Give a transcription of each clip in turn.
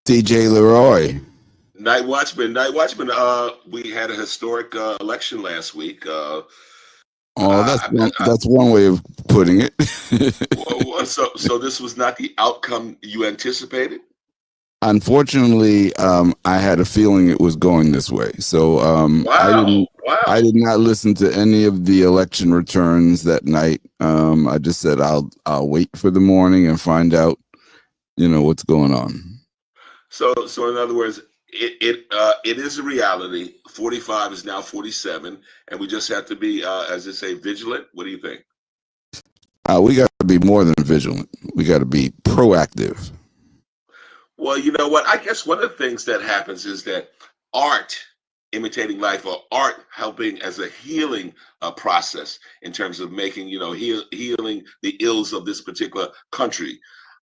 DJ Leroy. Night Watchman. We had a historic election last week. That's one way of putting it. So this was not the outcome you anticipated? Unfortunately, I had a feeling it was going this way. So I did not listen to any of the election returns that night. I just said I'll wait for the morning and find out, what's going on. So in other words, it is a reality. 45 is now 47, and we just have to be, as they say, vigilant. What do you think? We got to be more than vigilant. We got to be proactive. Well, you know what? I guess one of the things that happens is that art imitating life, or art helping as a healing process in terms of making, healing the ills of this particular country.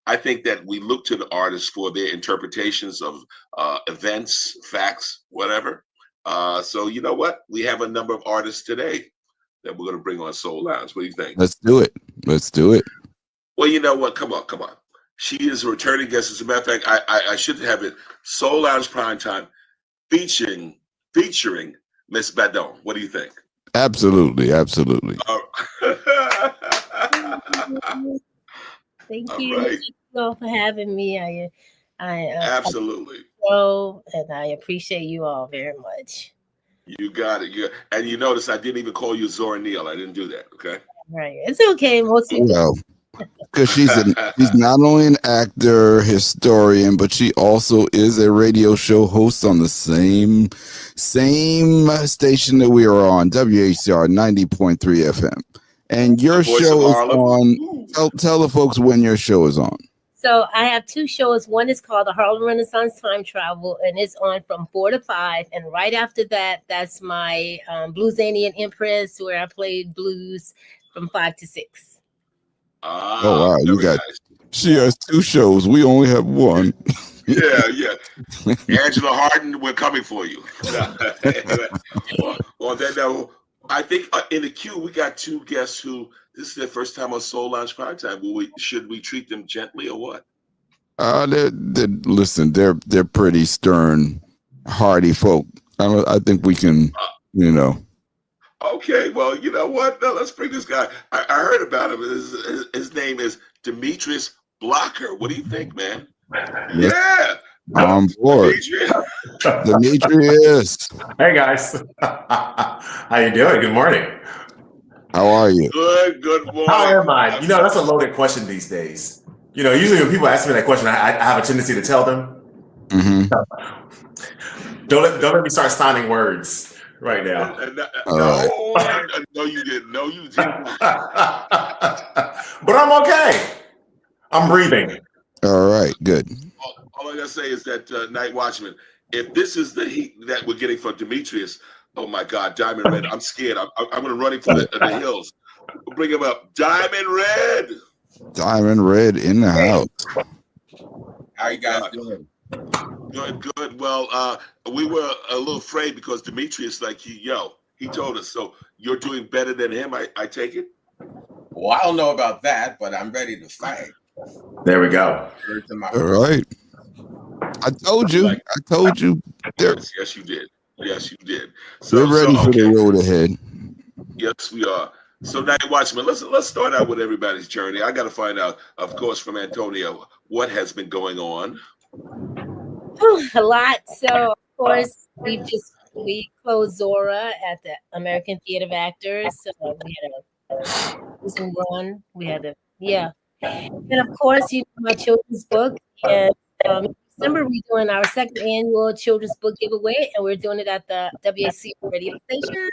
I think that we look to the artists for their interpretations of events, facts, whatever. So you know what? We have a number of artists today that we're going to bring on Soul Lounge. What do you think? Let's do it. Well, you know what? Come on. She is a returning guest. As a matter of fact, I should have it. Soul Lounge Primetime featuring Miss Badon. What do you think? Absolutely. Thank you. Right. Thank you all for having me. I Absolutely. And I appreciate you all very much. You got it. And you notice I didn't even call you Zora Neale. I didn't do that. Okay. Right. It's okay. Most people. Because she's not only an actor, historian, but she also is a radio show host on the same station that we are on, WHCR 90.3 FM. And your show is on. Tell the folks when your show is on. So I have two shows. One is called the Harlem Renaissance Time Travel, and it's on from 4 to 5. And right after that, that's my Bluesanian Empress, where I played blues from 5 to 6. Oh wow, you got nice. She has two shows. We only have one. Yeah. Angela Harden, we're coming for you. Well, then I think in the queue we got two guests who this is their first time on Soul Lounge Primetime. Should we treat them gently or what? Listen, they're pretty stern, hardy folk. I think we can, Okay, well, you know what? No, let's bring this guy. I heard about him. His name is Demetrius Blocker. What do you think, man? Yeah. On board. Demetrius. Hey, guys. How you doing? Good morning. How are you? Good morning. How am I? That's a loaded question these days. Usually when people ask me that question, I have a tendency to tell them. Mm-hmm. Don't let me start signing words. Right now. No, you didn't. But I'm okay. I'm breathing. All right, good. All I gotta say is that Night Watchman, if this is the heat that we're getting from Demetrius, oh my God, Diamond Red, I'm scared. I'm gonna run him for the hills. We'll bring him up. Diamond Red in the house. How you guys doing? Good. Well, we were a little afraid because Demetrius, he told us. So you're doing better than him, I take it? Well, I don't know about that, but I'm ready to fight. There we go. All right. I told you. Yes, you did. So, we're ready for the road ahead. Yes, we are. So, Night Watchman, let's start out with everybody's journey. I got to find out, of course, from Antonia, what has been going on. A lot. So, of course, we closed Zora at the American Theater of Actors. So we had a season run. We had and of course, my children's book. And December, we're doing our second annual children's book giveaway, and we're doing it at the WAC radio station.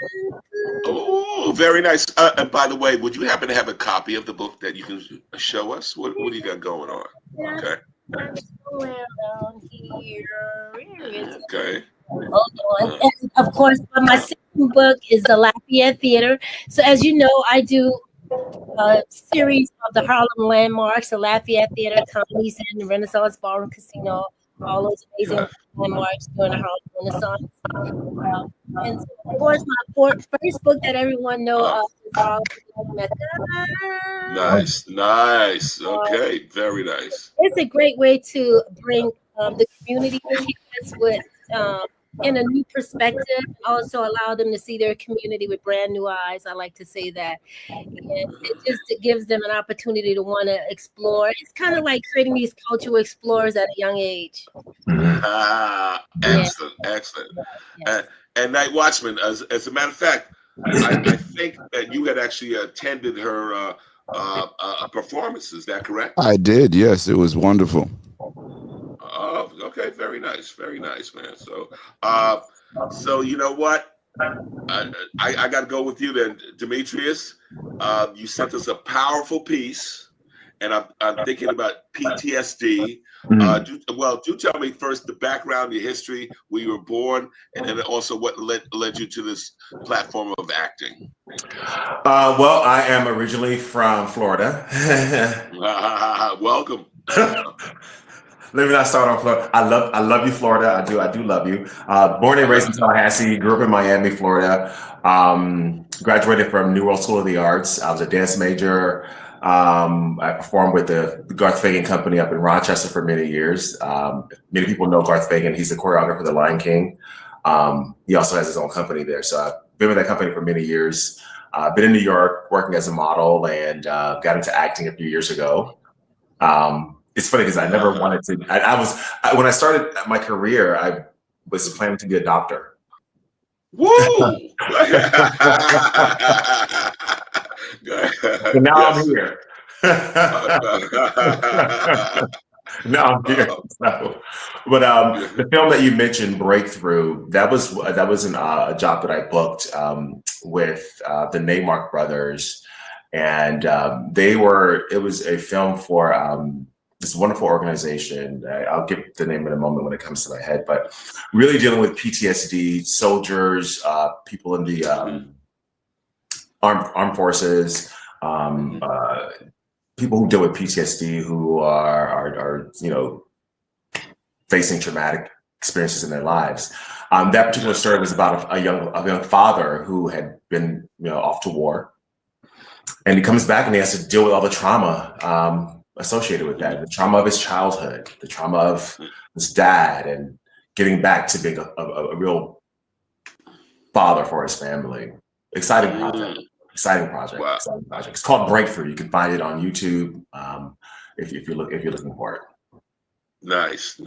Oh, very nice. And by the way, would you happen to have a copy of the book that you can show us? What do you got going on? Okay. Down here. Okay. Hold on. And of course, my second book is the Lafayette Theater. So as you know, I do a series of the Harlem landmarks, the Lafayette Theater, Comedy Center, Renaissance Ballroom Casino, all those amazing landmarks during the Harlem Renaissance. And so, of course, my first book that everyone knows is Harlem. Nice. Okay, very nice. It's a great way to bring the community campus with in a new perspective, also allow them to see their community with brand new eyes. I like to say that. And it gives them an opportunity to want to explore. It's kind of like creating these cultural explorers at a young age. Excellent, excellent. And Night Watchman, as a matter of fact, I think that you had actually attended her performance. Is that correct? I did. Yes, it was wonderful. Oh, okay, very nice, man. So you know what? I got to go with you then, Demetrius. You sent us a powerful piece, and I'm thinking about PTSD. Do tell me first the background, your history, where you were born, and then also what led you to this platform of acting. Well, I am originally from Florida. Welcome. Let me not start on Florida. I love you, Florida. I do love you. Born and raised in Tallahassee, grew up in Miami, Florida. Graduated from New World School of the Arts. I was a dance major. I performed with the Garth Fagan Company up in Rochester for many years. Many people know Garth Fagan. He's the choreographer of The Lion King. He also has his own company there. So I've been with that company for many years. Been in New York working as a model and got into acting a few years ago. It's funny because I never wanted to. When I started my career, I was planning to be a doctor. Woo! So now I'm here. Now I'm here. But the film that you mentioned, Breakthrough, that was a job that I booked with the Neymark brothers, and it was a film for this wonderful organization. I'll give the name in a moment when it comes to my head, but really dealing with PTSD, soldiers, people in the armed forces, people who deal with PTSD who are facing traumatic experiences in their lives. That particular story was about a young father who had been off to war, and he comes back and he has to deal with all the trauma associated with that, the trauma of his childhood, the trauma of his dad, and getting back to being a real father for his family. Exciting project. Wow. Exciting project. It's called Breakthrough. You can find it on YouTube if you're looking for it. Nice.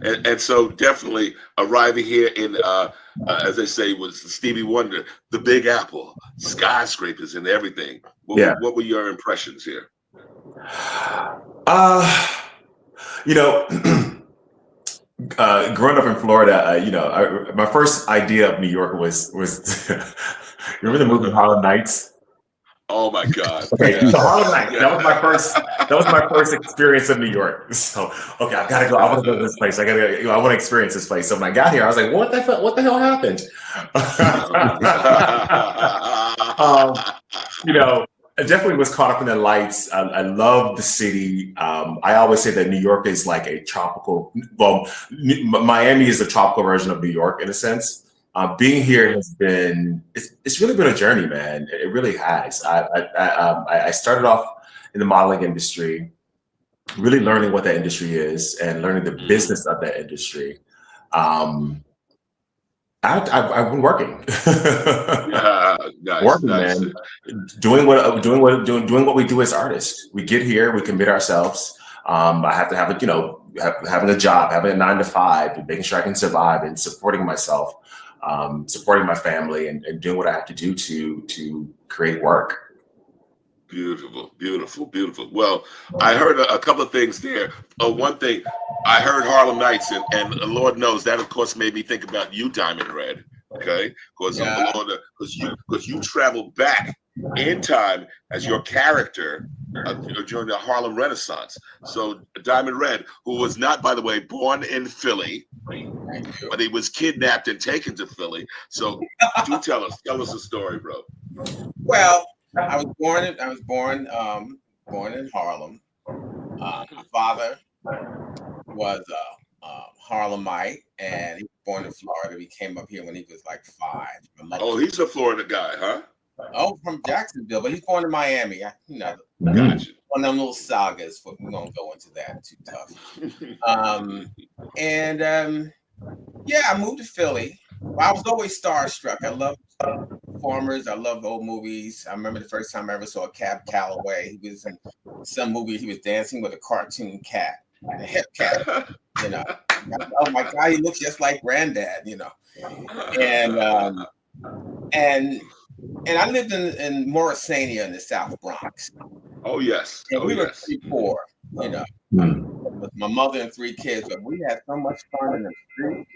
And so definitely arriving here in, as they say, was Stevie Wonder, the Big Apple, skyscrapers and everything. What were your impressions here? Growing up in Florida, my first idea of New York was remember the movie Harlem Nights? Oh my God! Okay, so Harlem Nights. That was my first experience of New York. So okay, I gotta go. I want to go to this place. I want to experience this place. So when I got here, I was like, what the hell happened? I definitely was caught up in the lights. I love the city. I always say that New York is like a tropical. Well, Miami is a tropical version of New York in a sense. Being here has been it's really been a journey, man. It really has. I started off in the modeling industry, really learning what that industry is and learning the business of that industry. I've been working. Nice, working, man. Doing what we do as artists. We get here, we commit ourselves. I have to have having a job, having a 9 to 5, making sure I can survive and supporting myself, supporting my family, and doing what I have to do to create work. Beautiful. Well, I heard a couple of things there. One thing, I heard Harlem Nights, and Lord knows that, of course, made me think about you, Diamond Red. Okay, because you traveled back in time as your character during the Harlem Renaissance. So Diamond Red, who was not, by the way, born in Philly, but he was kidnapped and taken to Philly. So do tell us the story, bro. Well, I was born in Harlem. My father was a Harlemite, and he was born in Florida. He came up here when he was like 5. Oh, he's a Florida guy, huh? Oh, from Jacksonville, but he's born in Miami. Gotcha. One of them little sagas, but we won't go into that, too tough. Yeah, I moved to Philly. I was always starstruck. I love performers. I love old movies. I remember the first time I ever saw Cab Calloway. He was in some movie. He was dancing with a cartoon cat, a hip cat. You know, oh my God, he looks just like Granddad. You know, and I lived in Morrisania in the South Bronx. Oh yes. And we were pretty poor. You know, with my mother and 3 kids, but we had so much fun in the street,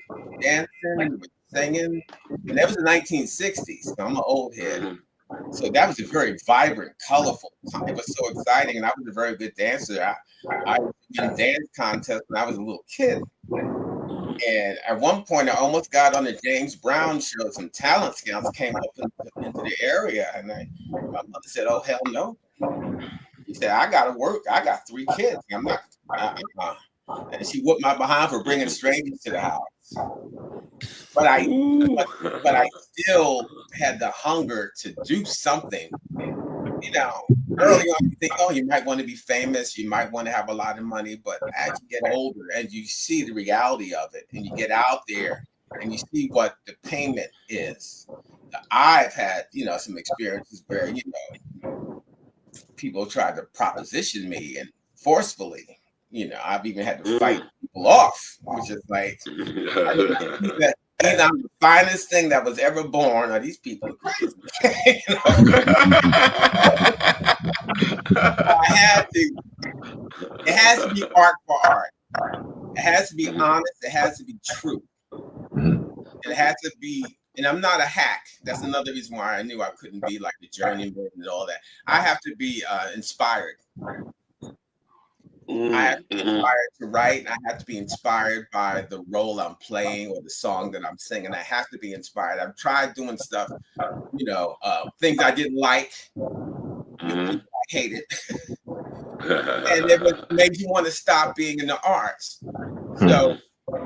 dancing, singing, and that was the 1960s. So I'm an old head, so that was a very vibrant, colorful time. It was so exciting, and I was a very good dancer. I was in dance contests when I was a little kid, and at one point, I almost got on the James Brown show. Some talent scouts came up into the area, and my mother said, "Oh hell no." He said, "I gotta work. I got 3 kids. I'm not." And she whooped my behind for bringing strangers to the house. But I still had the hunger to do something. You know, early on, you think, oh, you might want to be famous. You might want to have a lot of money. But as you get older and you see the reality of it, and you get out there and you see what the payment is. I've had, some experiences where, people tried to proposition me and forcefully, I've even had to fight people off, which is like, either I'm the finest thing that was ever born, or these people are crazy. It has to be art for art. It has to be honest. It has to be true. It has to be. And I'm not a hack. That's another reason why I knew I couldn't be like the journeyman and all that. I have to be inspired. I have to be inspired to write. I have to be inspired by the role I'm playing or the song that I'm singing. I have to be inspired. I've tried doing stuff, things I didn't like, I hated. And it made you want to stop being in the arts. So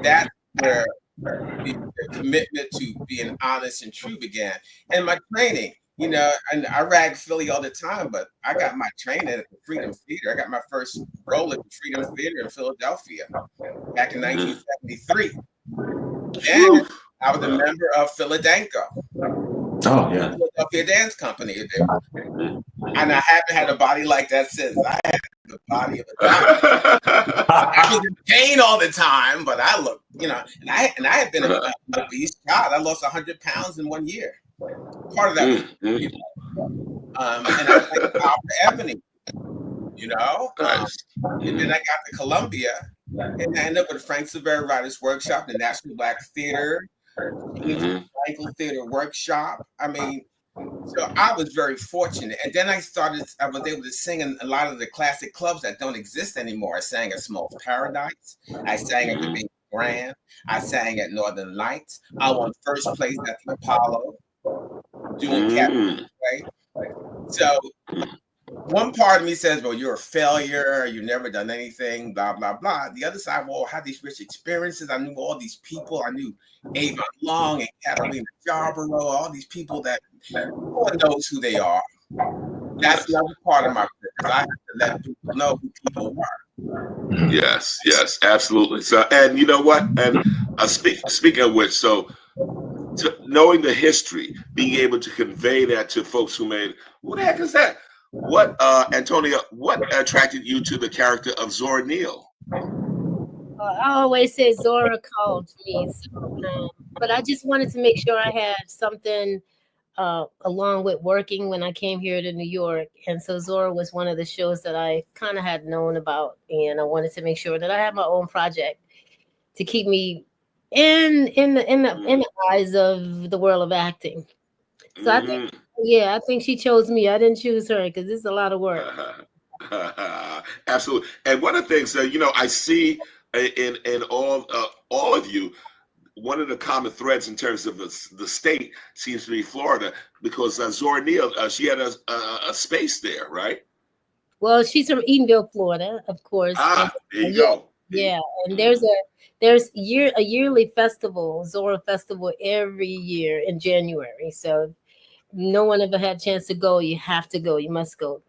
that's where the commitment to being honest and true began. And my training, and I rag Philly all the time, but I got my training at the Freedom Theater. I got my first role at the Freedom Theater in Philadelphia back in 1973. And I was a member of Philadanco. Oh, yeah. Philadelphia Dance Company. And I haven't had a body like that since. I had the body of a doctor. I was in pain all the time, but I looked, and I had been an obese child. I lost 100 pounds in 1 year. Part of that was, and I was like Opera Ebony, and then I got to Columbia, and I ended up with the Frank Silvera Writers Workshop, the National Black Theater, Michael Theater Workshop. I mean, so I was very fortunate. And then I was able to sing in a lot of the classic clubs that don't exist anymore. I sang at Small's Paradise. I sang at the Big Grand. I sang at Northern Lights. I won first place at the Apollo doing Captain Play. So one part of me says, well, you're a failure. You've never done anything, blah, blah, blah. The other side, well, I had these rich experiences. I knew all these people. I knew Avon Long and Catalina Yarborough, all these people that no one knows who they are. That's another part of my purpose. I have to let people know who people are. Yes, absolutely. So, and you know what? And speaking of which, so knowing the history, being able to convey that to folks who who the heck is that? What, Antonia, what attracted you to the character of Zora Neale? I always say Zora called me, but I just wanted to make sure I had something along with working when I came here to New York. And so Zora was one of the shows that I kind of had known about, and I wanted to make sure that I had my own project to keep me in the eyes of the world of acting. So I think she chose me. I didn't choose her because it's a lot of work. Absolutely. And one of the things that I see in all of you, one of the common threads in terms of the state seems to be Florida, because Zora Neale, she had a space there, right? Well, she's from Edenville, Florida, of course. There you go. Yeah, and there's a yearly festival, Zora Festival, every year in January. So no one ever had a chance to go. You have to go. You must go.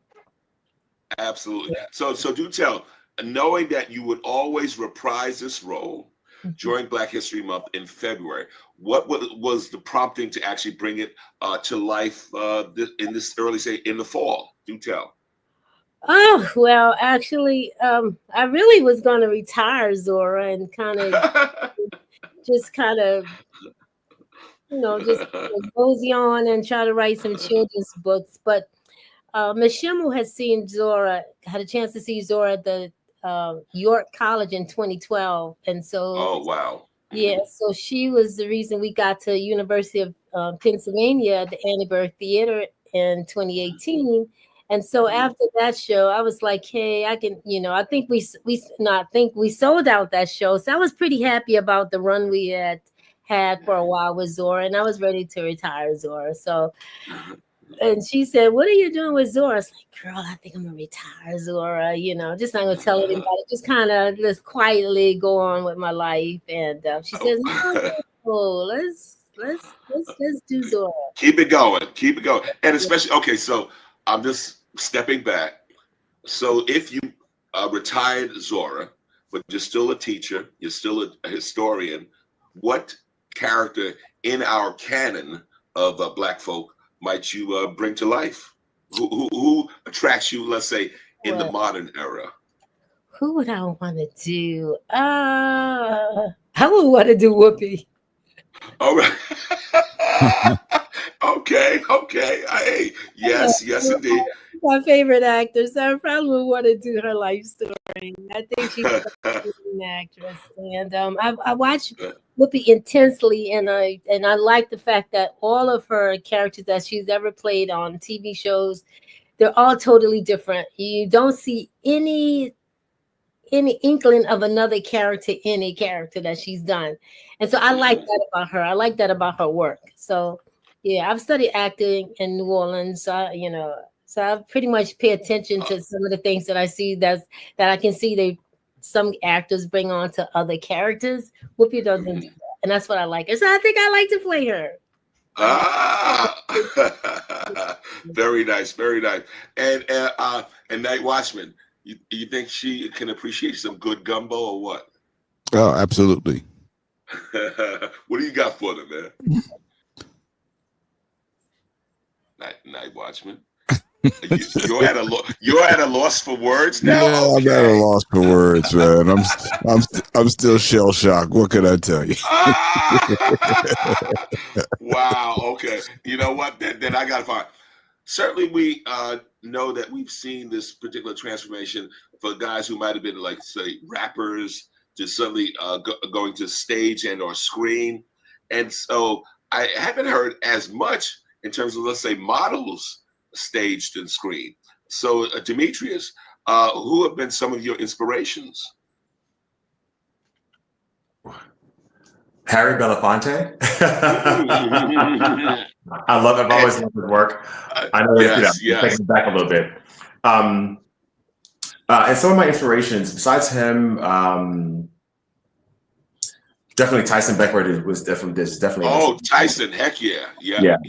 Absolutely. So do tell, knowing that you would always reprise this role during Black History Month in February, what was the prompting to actually bring it to life in this early stage in the fall? Do tell. Oh, well, actually, I really was going to retire, Zora, and just kind of, just mosey on and try to write some children's books. But Ms. Schimmel had had a chance to see Zora at the York College in 2012. And so, oh, wow. Yeah, so she was the reason we got to University of Pennsylvania at the Annie Burr Theater in 2018. And so after that show, I was like, hey, I can, I think we sold out that show. So I was pretty happy about the run we had for a while with Zora, and I was ready to retire Zora. So, and she said, what are you doing with Zora? I was like, girl, I think I'm gonna retire Zora, just not gonna tell anybody, just kind of just quietly go on with my life. And she says, no, let's do Zora. Keep it going. And especially, okay, so I'm just stepping back. So if you retired Zora, but you're still a teacher, you're still a historian, what character in our canon of Black folk might you bring to life? Who attracts you, let's say, in the modern era? Who would I want to do? I would want to do Whoopi. All right. Okay. Hey, yes, indeed. My favorite actor, so I probably would want to do her life story. I think she's an actress, and I watch Whoopi intensely, and I like the fact that all of her characters that she's ever played on TV shows, they're all totally different. You don't see any inkling of another character in a character that she's done, and so I like that about her. I like that about her work. So yeah, I've studied acting in New Orleans. So I pretty much pay attention to some of the things that I see that I can see some actors bring on to other characters. Whoopi doesn't do that, and that's what I like. And so I think I like to play her. Very nice. And Night Watchman, you think she can appreciate some good gumbo or what? Oh, absolutely. What do you got for them, man? Night Watchman. You're at a loss for words now. Yeah, I'm at a loss for words, man. I'm still shell shocked. What could I tell you? Wow. Okay. You know what? Then I got to find. Certainly, we know that we've seen this particular transformation for guys who might have been, like, say, rappers to suddenly going to stage and or screen, and so I haven't heard as much in terms of, let's say, models staged and screened. So Demetrius, who have been some of your inspirations? Harry Belafonte. I've always loved his work. I know that takes me back a little bit. And some of my inspirations, besides him, definitely Tyson Beckford was definitely. Oh, Tyson! Heck yeah,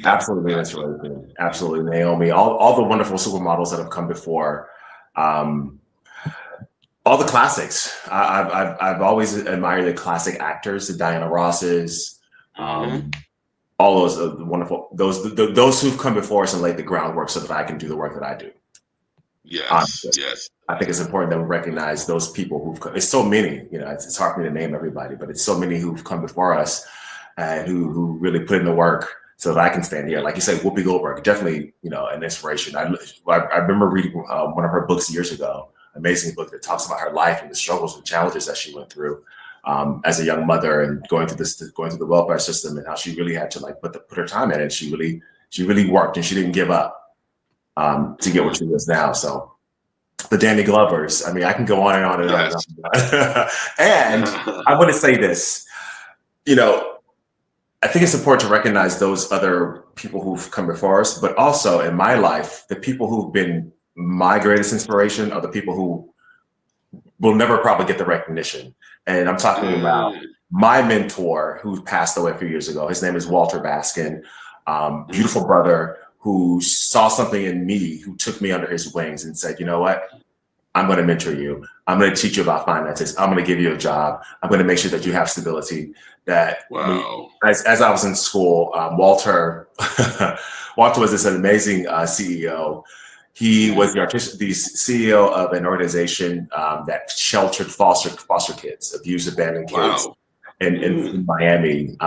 absolutely inspiration. Absolutely, Naomi. All the wonderful supermodels that have come before. All the classics. I've always admired the classic actors, the Diana Rosses, all those wonderful those who've come before us and laid the groundwork so that I can do the work that I do. Yes. I think it's important that we recognize those people who've come. It's so many, it's hard for me to name everybody, but it's so many who've come before us and who really put in the work so that I can stand here. Like you said, Whoopi Goldberg, definitely, an inspiration. I remember reading one of her books years ago, amazing book that talks about her life and the struggles and challenges that she went through as a young mother and going through the welfare system, and how she really had to put her time in it. She really worked, and she didn't give up to get what she is now. So the Danny Glovers, I mean, I can go on and on and on. And on. And I want to say this, I think it's important to recognize those other people who've come before us, but also in my life, the people who've been my greatest inspiration are the people who will never probably get the recognition. And I'm talking about my mentor who passed away a few years ago. His name is Walter Baskin, beautiful brother who saw something in me, who took me under his wings and said, you know what? I'm going to mentor you. I'm going to teach you about finances. I'm going to give you a job. I'm going to make sure that you have stability. As I was in school, Walter was this amazing CEO. He was the CEO of an organization that sheltered foster kids, abused, abandoned kids in Miami.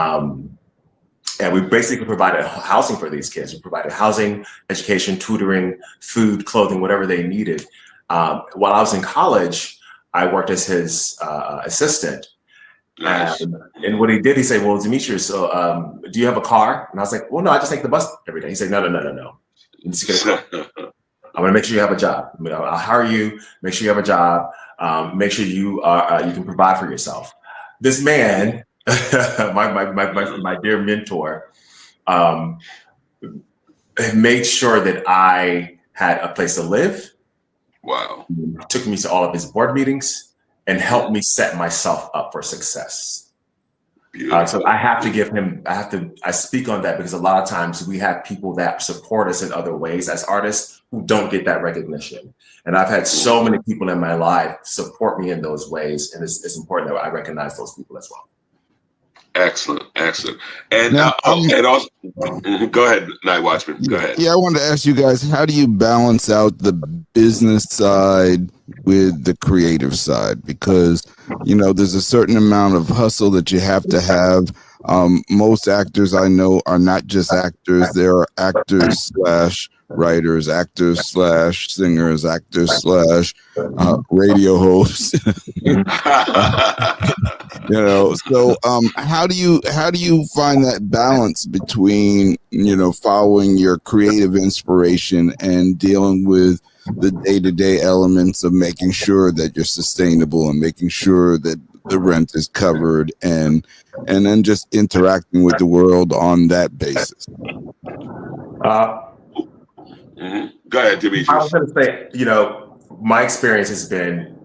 And we basically provided housing for these kids. We provided housing, education, tutoring, food, clothing, whatever they needed. While I was in college, I worked as his assistant. Nice. And what he did, he said, well, Demetrius, so do you have a car? And I was like, well, no, I just take the bus every day. He said, no. You need to get a car. I'm going to make sure you have a job. I'll hire you, make sure you have a job, make sure you can provide for yourself. This man, my dear mentor, made sure that I had a place to live. Wow. He took me to all of his board meetings and helped me set myself up for success. So I have to give him, I speak on that because a lot of times we have people that support us in other ways as artists who don't get that recognition. And I've had so many people in my life support me in those ways. And it's important that I recognize those people as well. Excellent. And now, and also, go ahead, Night Watchman. Go ahead. Yeah, I wanted to ask you guys, how do you balance out the business side with the creative side? Because, there's a certain amount of hustle that you have to have. Most actors I know are not just actors. They're actors / writers, actors / singers, actors / radio hosts. So how do you find that balance between following your creative inspiration and dealing with the day-to-day elements of making sure that you're sustainable and making sure that the rent is covered and then just interacting with the world on that basis? Go ahead, Demetrius. I was going to say, my experience has been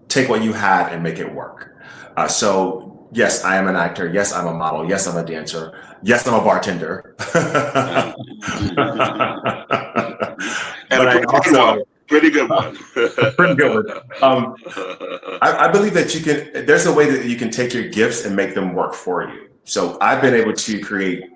take what you have and make it work. So yes, I am an actor. Yes, I'm a model. Yes, I'm a dancer. Yes, I'm a bartender. And pretty good one. Pretty good one. I believe that there's a way that you can take your gifts and make them work for you. So I've been able to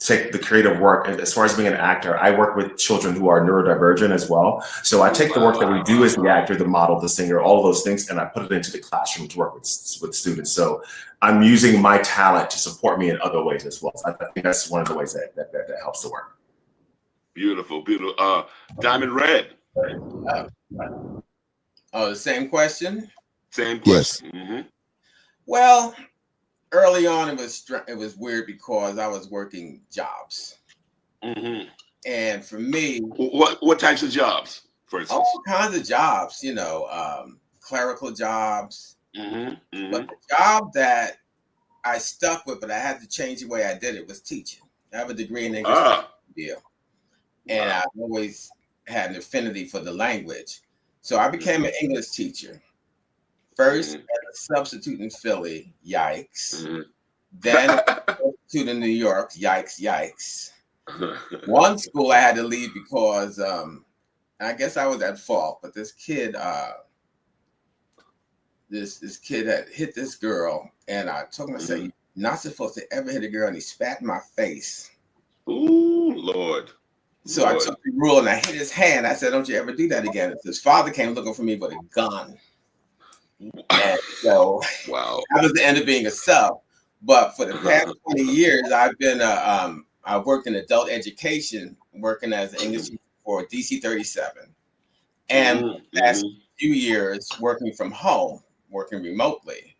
take the creative work. As far as being an actor, I work with children who are neurodivergent as well. So I take the work that we do as the actor, the model, the singer, all of those things, and I put it into the classroom to work with students. So I'm using my talent to support me in other ways as well. So I think that's one of the ways that helps the work. Beautiful. Diamond Red. The same question? Same question. Yes. Mm-hmm. Well, early on, it was weird because I was working jobs, and for me, what types of jobs? For instance, all kinds of jobs, clerical jobs. But the job that I stuck with, but I had to change the way I did it, was teaching. I have a degree in English, and I've always had an affinity for the language, so I became an English teacher. First, as a substitute in Philly, yikes. Then a substitute in New York, yikes. One school I had to leave because I guess I was at fault, but this kid, this kid had hit this girl, and I told him, I said, "You're not supposed to ever hit a girl," and he spat in my face. Ooh, Lord. So I took the rule and I hit his hand. I said, "Don't you ever do that again." His father came looking for me with a gun. And so that was the end of being a sub. But for the past 20 years, I've been I've worked in adult education, working as an English teacher for DC 37, and last few years working from home, working remotely.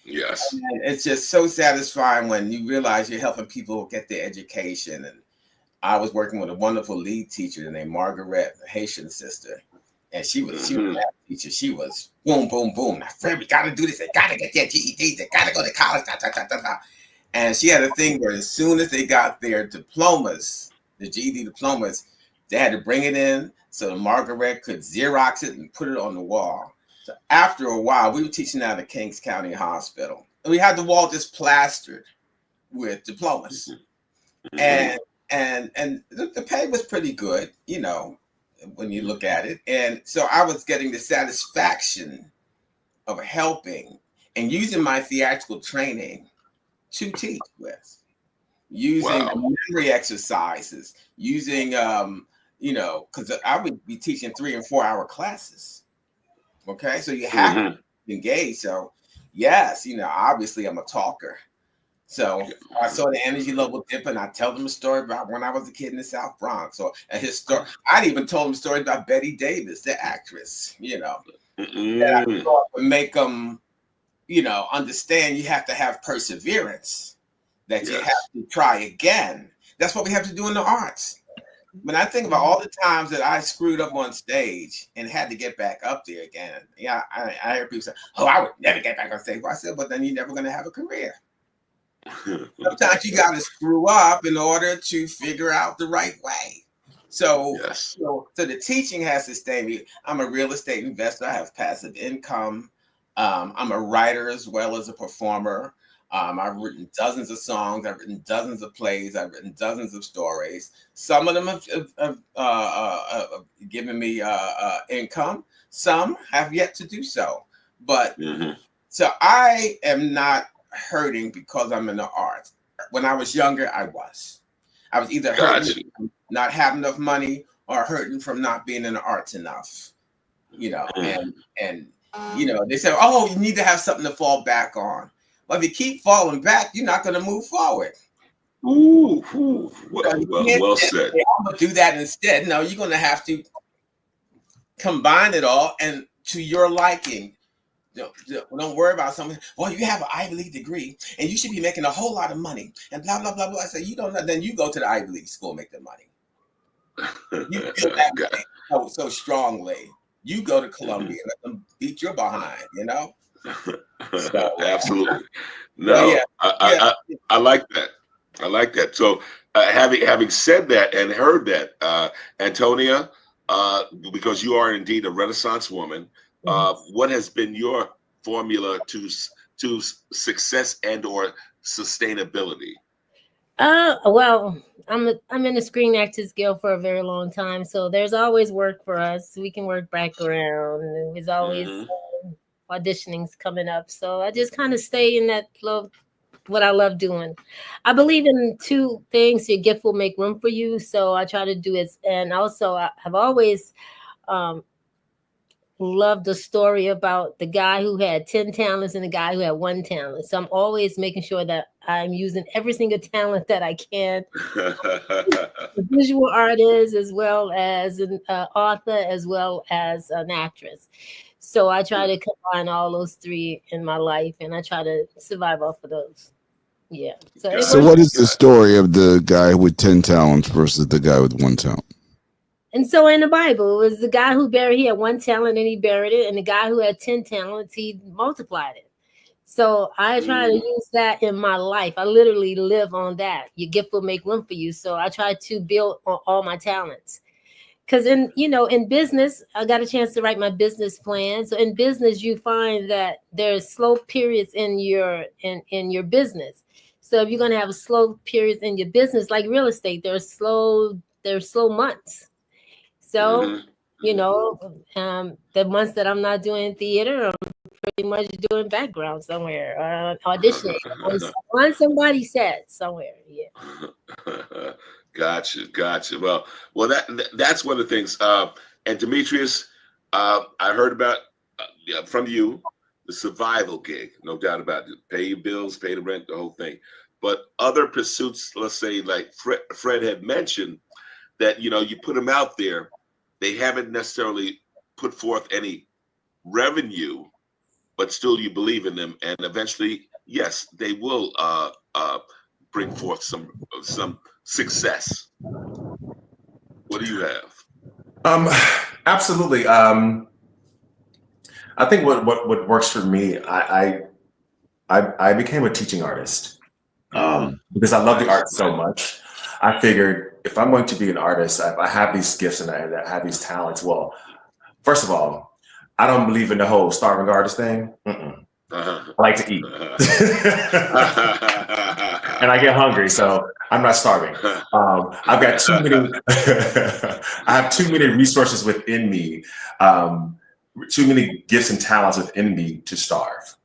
Yes, and it's just so satisfying when you realize you're helping people get their education. And I was working with a wonderful lead teacher named Margaret, a Haitian sister. And she was a math teacher. She was boom, boom, boom. Now, Fred, we got to do this. They got to get their GEDs. They got to go to college. And she had a thing where as soon as they got their diplomas, the GED diplomas, they had to bring it in so Margaret could Xerox it and put it on the wall. So after a while, we were teaching out at Kings County Hospital. And we had the wall just plastered with diplomas. And and the pay was pretty good, you know, when you look at it. And so I was getting the satisfaction of helping and using my theatrical training to teach with, using memory exercises, using you know, because I would be teaching 3 and 4 hour classes. Okay, so you have to engage. So yes, you know, obviously I'm a talker. So I saw the energy level dip, and I tell them a story about when I was a kid in the South Bronx. So a story. I'd even told them stories about Betty Davis, the actress. You know, that I thought would make them, you know, understand you have to have perseverance. That you have to try again. That's what we have to do in the arts. When I think about all the times that I screwed up on stage and had to get back up there again, yeah, I hear people say, "Oh, I would never get back on stage." Well, I said, "But then you're never going to have a career." Sometimes you got to screw up in order to figure out the right way. So, so the teaching has to stay me. I'm a real estate investor. I have passive income. I'm a writer as well as a performer. I've written dozens of songs. I've written dozens of plays. I've written dozens of stories. Some of them have given me income. Some have yet to do so. But so I am not hurting because I'm in the arts. When I was younger, I was either hurting from not having enough money or hurting from not being in the arts enough, you know. And you know, they say, "Oh, you need to have something to fall back on." Well, if you keep falling back, you're not going to move forward. Well said. I'm going to do that instead. No, you're going to have to combine it all and to your liking. Don't worry about something. Well, you have an Ivy League degree and you should be making a whole lot of money and blah, blah, blah, blah. I say, you don't know. Then you go to the Ivy League school and make the money. You feel that way so strongly. You go to Columbia and let them beat your behind, you know? So, absolutely. No, I like that. I like that. So having said that and heard that, Antonia, because you are indeed a Renaissance woman, what has been your formula to success and or sustainability? Well, I'm in the Screen Actors Guild for a very long time, so there's always work for us. We can work back around. There's always auditionings coming up, so I just kind of stay in that flow. What I love doing. I believe in 2 things. Your gift will make room for you, so I try to do it. And also, I've always loved the story about the guy who had 10 talents and the guy who had 1 talent. So I'm always making sure that I'm using every single talent that I can. A visual artist, as well as an author, as well as an actress. So I try to combine all those 3 in my life, and I try to survive off of those. Yeah. So what is the story of the guy with 10 talents versus the guy with 1 talent? And so in the Bible, it was the guy who he had 1 talent and he buried it. And the guy who had 10 talents, he multiplied it. So I try to use that in my life. I literally live on that. Your gift will make room for you. So I try to build on all my talents. Because in business, I got a chance to write my business plan. So in business, you find that there's slow periods in your business. So if you're going to have a slow periods in your business, like real estate, there's slow months. So, the months that I'm not doing theater, I'm pretty much doing background somewhere, auditioning on somebody's set somewhere. Yeah. Gotcha. Well, that's one of the things. And Demetrius, I heard about from you the survival gig, no doubt about it. Pay your bills, pay the rent, the whole thing. But other pursuits, let's say, like Fred had mentioned, that you put them out there, they haven't necessarily put forth any revenue, but still you believe in them, and eventually, yes, they will bring forth some success. What do you have? Absolutely. I think what works for me, I became a teaching artist because I love the art so much. I figured if I'm going to be an artist, I have these gifts and I have these talents. Well, first of all, I don't believe in the whole starving artist thing. I like to eat. And I get hungry. So I'm not starving. I've got too many. I have too many resources within me, too many gifts and talents within me to starve.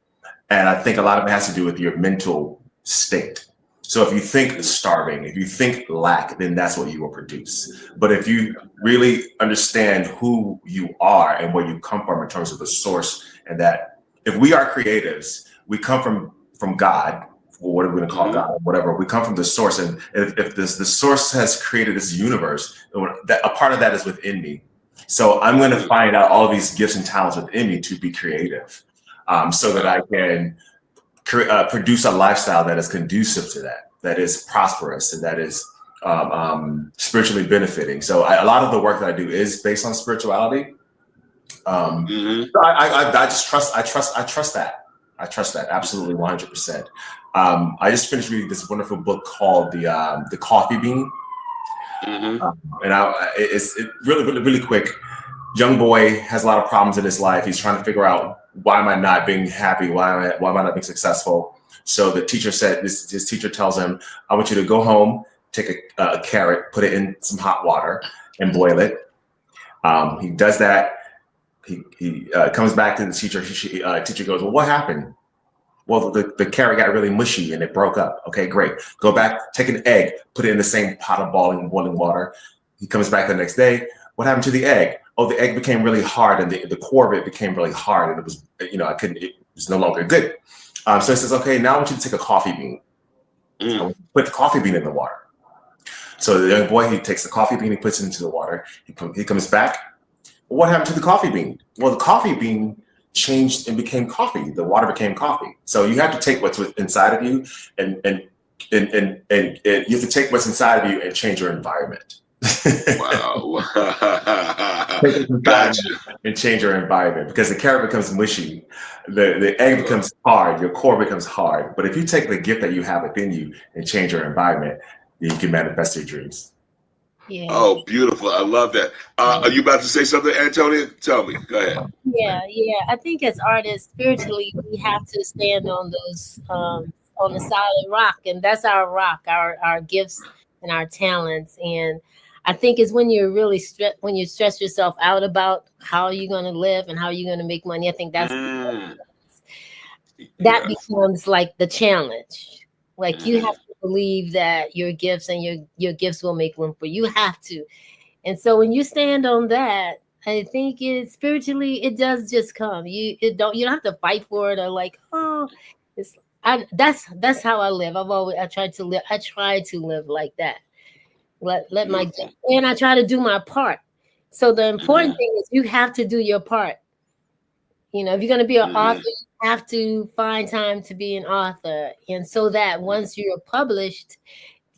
And I think a lot of it has to do with your mental state. So if you think starving, if you think lack, then that's what you will produce. But if you really understand who you are and where you come from in terms of the source, and that if we are creatives, we come from God, or what are we going to call God, or whatever. We come from the source, and if the source has created this universe, that a part of that is within me. So I'm going to find out all of these gifts and talents within me to be creative, so that I can produce a lifestyle that is conducive to that, that is prosperous, and that is spiritually benefiting. So a lot of the work that I do is based on spirituality. So I just trust. I trust that. I trust that absolutely 100%. I just finished reading this wonderful book called The Coffee Bean, and it's really quick. Young boy has a lot of problems in his life. He's trying to figure out, why am I not being happy? Why am I not being successful? So the teacher said, his teacher tells him, I want you to go home, take a carrot, put it in some hot water and boil it. He does that. He comes back to the teacher. Teacher goes, well, what happened? Well, the carrot got really mushy and it broke up. Okay, great. Go back, take an egg, put it in the same pot of boiling water. He comes back the next day. What happened to the egg? Oh, the egg became really hard, and the core of it became really hard, and it was, it was no longer good. So he says, okay, now I want you to take a coffee bean. Put the coffee bean in the water. So the young boy, he takes the coffee bean, he puts it into the water. He comes back. Well, what happened to the coffee bean? Well, the coffee bean changed and became coffee. The water became coffee. So you have to take what's inside of you, and you have to take what's inside of you and change your environment. Wow. Gotcha. And change your environment, because the carrot becomes mushy, the egg becomes hard, your core becomes hard. But if you take the gift that you have within you and change your environment, you can manifest your dreams. Yeah. Oh, beautiful. I love that. Are you about to say something, Antonia? Tell me. Go ahead. Yeah. I think as artists, spiritually, we have to stand on those on the solid rock, and that's our rock, our gifts and our talents. And I think it's when you're really when you stress yourself out about how you're going to live and how you're going to make money. I think that's that becomes like the challenge. Like you have to believe that your gifts and your gifts will make room for you. You have to. And so when you stand on that, I think it spiritually, it does just come. You don't have to fight for it, or like, that's how I live. I try to live like that. Let my, and I try to do my part. So the important thing is you have to do your part. If you're going to be an author, you have to find time to be an author. And so that once you're published,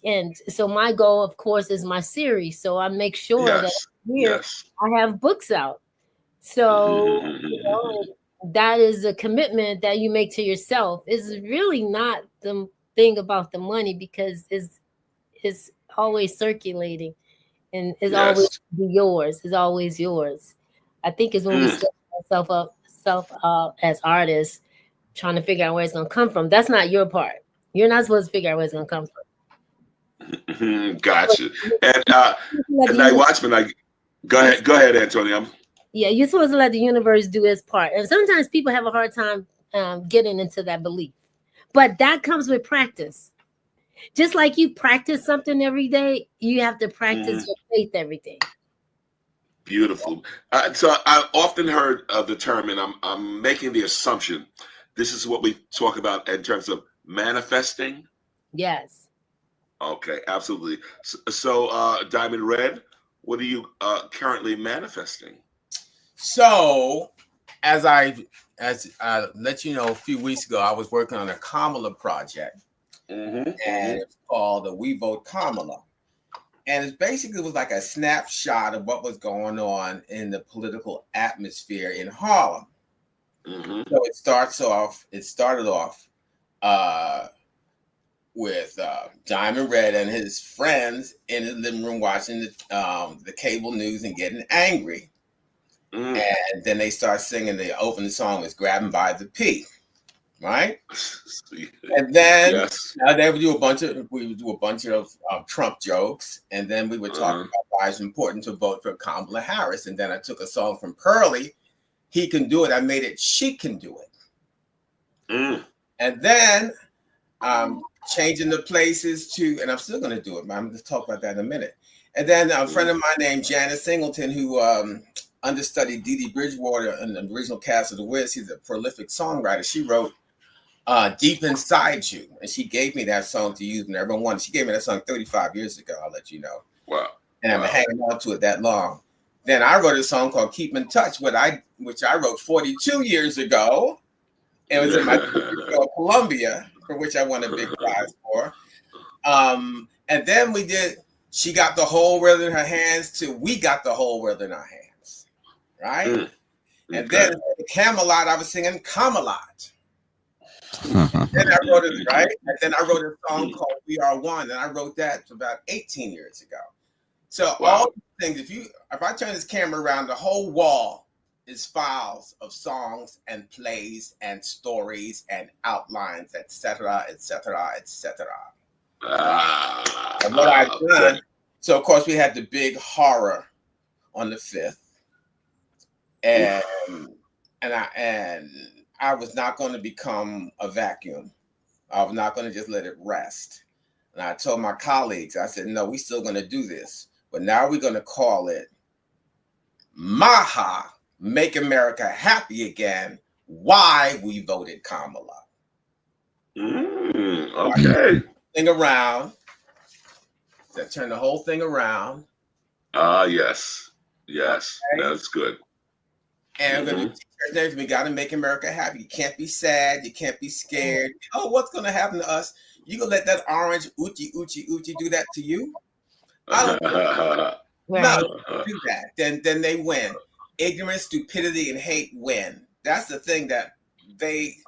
and so my goal, of course, is my series. So I make sure that here I have books out. So that is a commitment that you make to yourself. It's really not the thing about the money, because it's always circulating, and it's always yours. It's always yours. I think it's when we set ourselves up as artists, trying to figure out where it's going to come from. That's not your part. You're not supposed to figure out where it's going to come from. Gotcha. And Night Watchman, go ahead, Antonia. Yeah, you're supposed to let the universe do its part. And sometimes people have a hard time getting into that belief. But that comes with practice. Just like you practice something every day, you have to practice your faith every day. Beautiful. So I often heard the term, and I'm making the assumption, this is what we talk about in terms of manifesting. Yes. Okay, absolutely. So Diamond Red, what are you currently manifesting? So, as I let you know a few weeks ago, I was working on a Kamala project, and it's called the We Vote Kamala. And it basically was like a snapshot of what was going on in the political atmosphere in Harlem. So it started off with Diamond Red and his friends in his living room watching the cable news and getting angry. And then they start singing, the opening song is Grabbing by the P. right? And then they would do a bunch of Trump jokes, and then we would talk about why it's important to vote for Kamala Harris. And then I took a song from Pearly, "He Can Do It." I made it "She Can Do It." And then changing the places to, and I'm still going to do it, but I'm going to talk about that in a minute. And then a friend of mine named Janice Singleton, who understudied Dee Dee Bridgewater in the original cast of The Wiz. He's a prolific songwriter. She wrote "Deep Inside You," and she gave me that song to use whenever I wanted. She gave me that song 35 years ago. I'll let you know. Wow! And I've been hanging on to it that long. Then I wrote a song called "Keep in Touch," which I wrote 42 years ago. It was in my Columbia, for which I won a big prize for. And then we did "She Got the Whole World in Her Hands" to "We Got the Whole World in Our Hands," right? And then Camelot, I was singing "Camelot." Then I wrote it, right? And then I wrote a song called "We Are One," and I wrote that about 18 years ago. So all these things, if I turn this camera around, the whole wall is files of songs and plays and stories and outlines, etc., etc., etc. And what I've done. So of course we had the big horror on the 5th, and I was not going to become a vacuum. I was not going to just let it rest. And I told my colleagues, I said, no, we're still going to do this, but now we're going to call it MAHA, Make America Happy Again, Why We Voted Kamala. Okay. Thing around. That turned the whole thing around. Yes. Okay. That's good. And we're going to teach our names. We got to make America happy. You can't be sad. You can't be scared. Oh, what's going to happen to us? You going to let that orange oochie do that to you? I don't do that. Then they win. Ignorance, stupidity, and hate win. That's the thing that they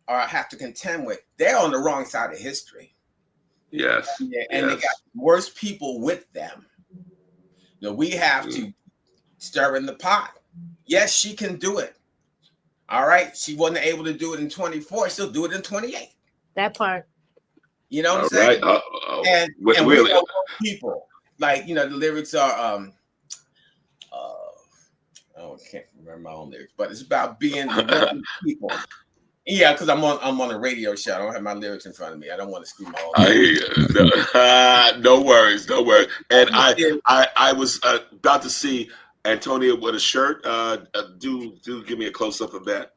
have to contend with. They're on the wrong side of history. Yes. And they got worse people with them. We have to stir in the pot. Yes, she can do it. All right. She wasn't able to do it in 24. She'll do it in 28. That part. You know what I'm saying? Right. And we know people. Like, the lyrics are I can't remember my own lyrics, but it's about being people. Yeah, because I'm on a radio show. I don't have my lyrics in front of me. I don't want to screw my own. I hear you. No worries. And I was about to see Antonia with a shirt. Do give me a close up of that.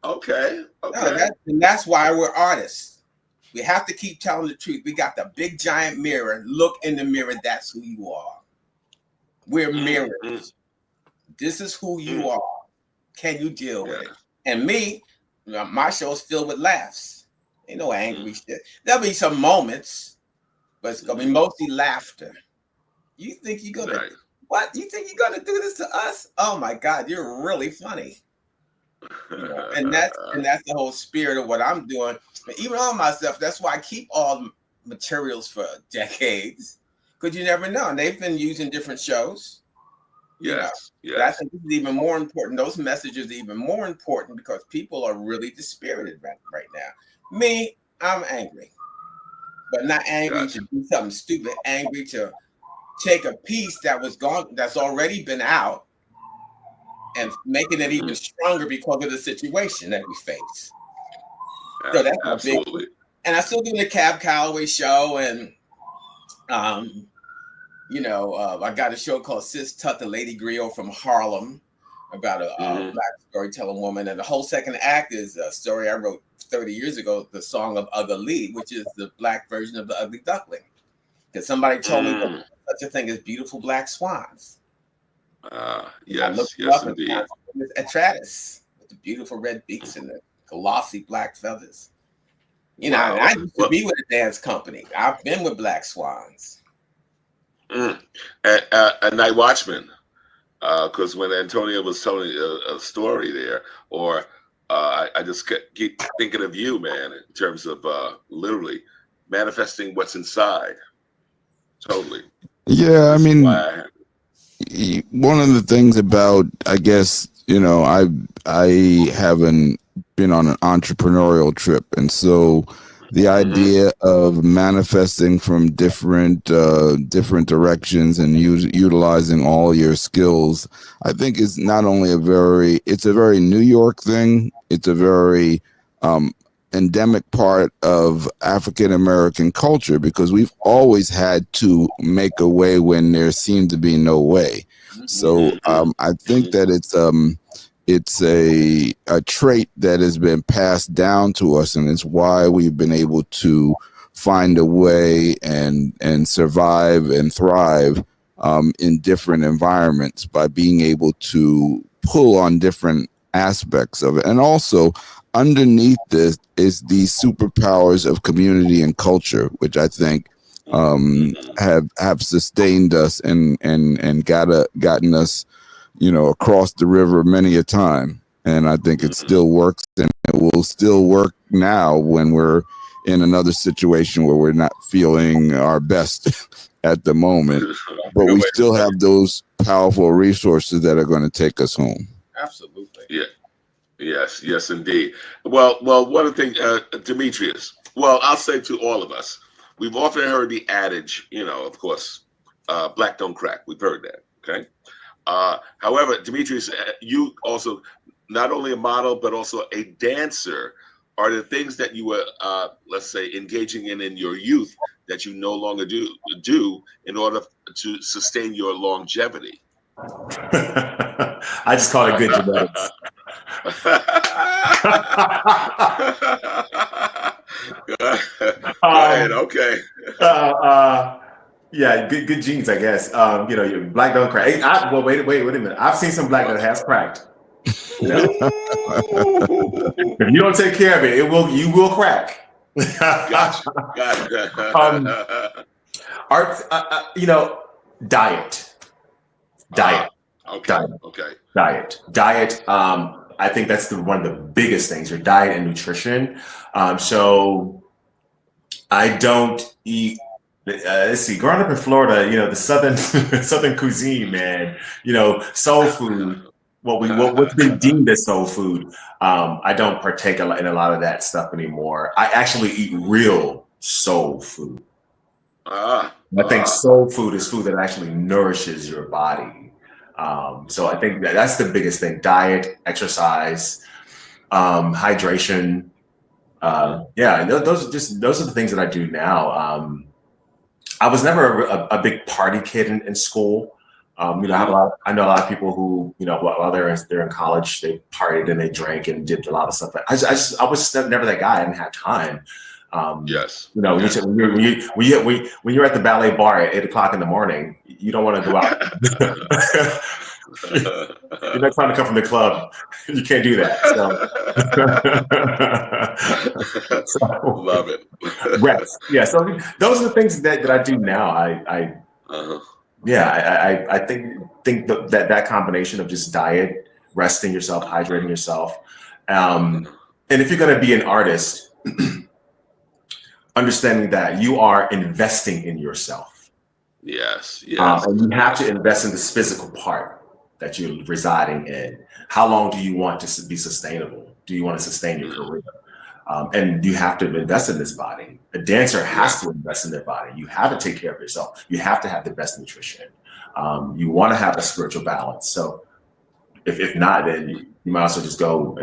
Okay. And that's why we're artists. We have to keep telling the truth. We got the big giant mirror. Look in the mirror. That's who you are. We're mirrors. This is who you are. Can you deal with it? And me, my show's filled with laughs. Ain't no angry shit. There'll be some moments, but it's gonna be mostly laughter. You think you're gonna what? You think you're gonna do this to us? Oh my God, you're really funny. And that's the whole spirit of what I'm doing. But even on myself, that's why I keep all the materials for decades. Because you never know. And they've been using different shows. Yes. But I think this is even more important. Those messages are even more important because people are really dispirited right now. Me, I'm angry. But not angry to do something stupid. Angry to take a piece that was gone, that's already been out, and making it even stronger because of the situation that we face. So that's absolutely big. And I still do the Cab Calloway show, and I got a show called Sis Tut, the Lady Griot from Harlem, about a black storytelling woman. And the whole second act is a story I wrote 30 years ago, the Song of Ugly, which is the black version of the Ugly Duckling. Because somebody told me that such a thing as beautiful black swans. Yes, indeed. Atratus, with the beautiful red beaks and the glossy black feathers. I used to be with a dance company. I've been with black swans. A Night Watchman, because when Antonia was telling a story there, or I just keep thinking of you, man, in terms of literally manifesting what's inside. Totally. Yeah, I mean, one of the things about, I guess, you know, I haven't been on an entrepreneurial trip, and so the idea of manifesting from different directions and utilizing all your skills, I think, is not only it's a very New York thing. It's a very endemic part of African American culture, because we've always had to make a way when there seemed to be no way. So I think that it's a trait that has been passed down to us, and it's why we've been able to find a way and survive and thrive in different environments, by being able to pull on different aspects of it. And also, underneath this is the superpowers of community and culture, which I think have sustained us and gotten us, you know, across the river many a time. And I think it still works, and it will still work now when we're in another situation where we're not feeling our best at the moment, but we still have those powerful resources that are going to take us home. Absolutely. Yeah. Yes, indeed. Well, one of the things, Demetrius, well, I'll say to all of us, we've often heard the adage, you know, of course, black don't crack. We've heard that. Okay. However, Demetrius, you also not only a model, but also a dancer. Are the things that you were, let's say, engaging in your youth that you no longer do in order to sustain your longevity? I just call it good genetics. Go ahead. Okay. Yeah, good genes, I guess. You know, your black don't crack. Well, wait a minute. I've seen some black that has cracked. You know? If you don't take care of it, you will crack. Gotcha. Art, you know, diet. Okay. Diet. I think that's one of the biggest things, your diet and nutrition. So I don't eat. Let's see. Growing up in Florida, you know, the southern cuisine, man. You know, soul food. What's been deemed as soul food. I don't partake in a lot of that stuff anymore. I actually eat real soul food. I think soul food is food that actually nourishes your body. So I think that's the biggest thing: diet, exercise, hydration. Those are the things that I do now. I was never a big party kid in school. You know, I know a lot of people who, you know, while they're in college, they partied and they drank and did a lot of stuff. I was never that guy. I didn't have time. Yes. You know, yes. when you're at the ballet bar at 8:00 in the morning, you don't want to go out. You're not trying to come from the club. You can't do that. So Love it. rest. Yeah. So those are the things that I do now. I think that combination of just diet, resting yourself, hydrating yourself, and if you're going to be an artist, understanding that you are investing in yourself. Yes. And you have to invest in this physical part that you're residing in. How long do you want to be sustainable? Do you want to sustain your career? And you have to invest in this body. A dancer has to invest in their body. You have to take care of yourself. You have to have the best nutrition. You want to have a spiritual balance. So if not, then you might as well just go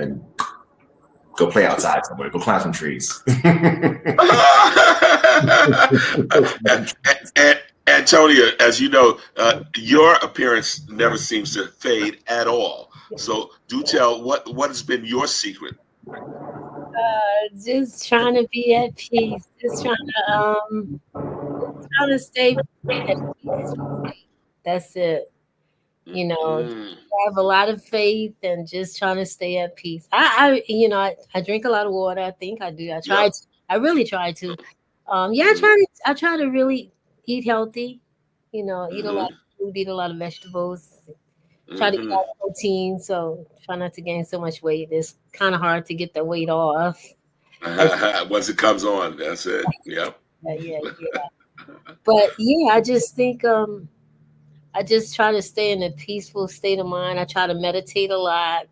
play outside somewhere. Go climb some trees. Antonia, as you know, your appearance never seems to fade at all. So do tell what has been your secret? Just trying to be at peace. Just trying to stay at peace. That's it. You know, I have a lot of faith and just trying to stay at peace. I drink a lot of water. I think I do. I really try to. I try to really eat healthy. You know, eat a lot of food, eat a lot of vegetables. Try to eat a lot of protein. So try not to gain so much weight. It's kind of hard to get the weight off. Once it comes on, that's it. Yeah. Yeah. But yeah, I just think I just try to stay in a peaceful state of mind. I try to meditate a lot,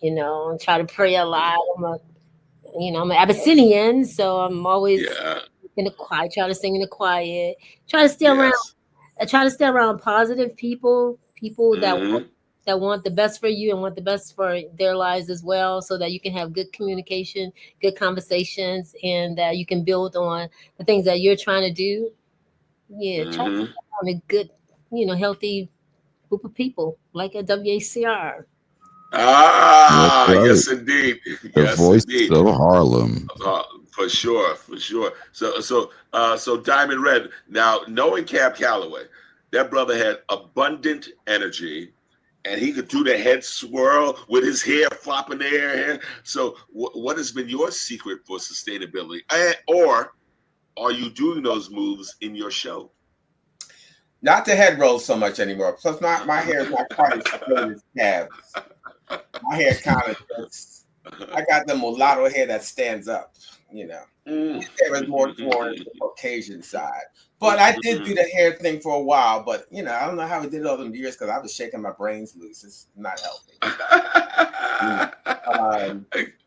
and try to pray a lot. I'm an Abyssinian, so I'm always Yeah. in the quiet. Try to sing in the quiet. Try to stay around. Yes. I try to stay around positive people that Mm-hmm. want the best for you and want the best for their lives as well, so that you can have good communication, good conversations, and that you can build on the things that you're trying to do. Yeah, try to Mm-hmm. find a good, healthy group of people like a WACR. That's Ah, right. yes, indeed. The Yes, voice indeed. of Harlem. For sure, for sure. So Diamond Red. Now, knowing Cab Calloway, that brother had abundant energy, and he could do the head swirl with his hair flopping in the air. So, what has been your secret for sustainability, or are you doing those moves in your show? Not the head roll so much anymore. Plus, my hair is not quite as straight as Cab's. My hair kind of just, I got the mulatto hair that stands up, you know. His hair is more towards the Caucasian side. But I did do the hair thing for a while, but I don't know how we did all them years because I was shaking my brains loose. It's not healthy.